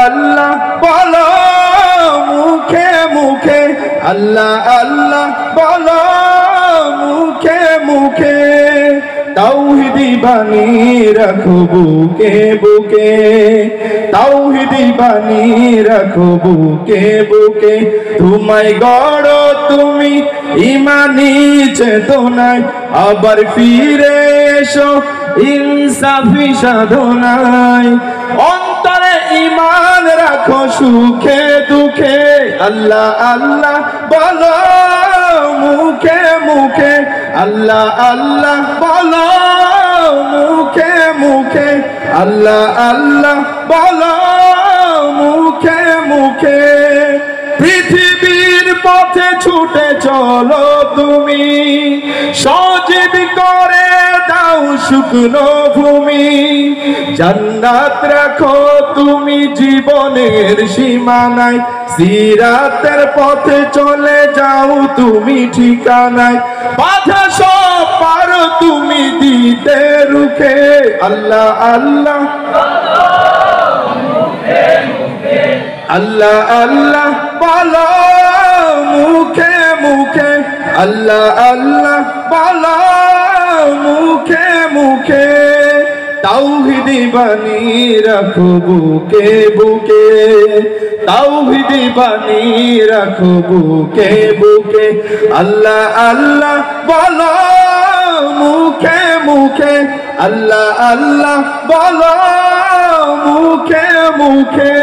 আল্লাহ বলো মুখে মুখে, আল্লাহ আল্লাহ বলো মুখে মুখে। তাওহীদি বাণী রাখো বুকে বুকে, তাওহীদি বাণী রাখো বুকে বুকে। তোমায় গড়ো তুমি ইমানি চেতনায়, আবার ফিরে এসো ইনসাফি সাধনায়। অন্তরে ঈমান রাখো সুখে দুঃখে, আল্লাহ আল্লাহ বলো মুখে মুখে, আল্লাহ আল্লাহ বলো মুখে মুখে, আল্লাহ আল্লাহ বলো মুখে মুখে। পৃথিবীর পথে ছুটে চলো তুমি, সজীব করে দাও শুকনো ভূমি। জান্নাত রাখো তুমি জীবনের সীমানায়, সিরাতের পথে চলে যাও তুমি ঠিকানায়। বাধা সব পারো তুমি দিতে রুখে, আল্লাহ আল্লাহ আল্লাহ আল্লাহ বলো মুখে মুখে, আল্লাহ আল্লাহ বলো মুখে মুখে। তাওহীদি বাণী রাখো বুকে বুকে, তাওহীদি বাণী রাখো বুকে বুকে। আল্লাহ আল্লাহ বলো মুখে মুখে, আল্লাহ আল্লাহ বলো মুখে মুখে।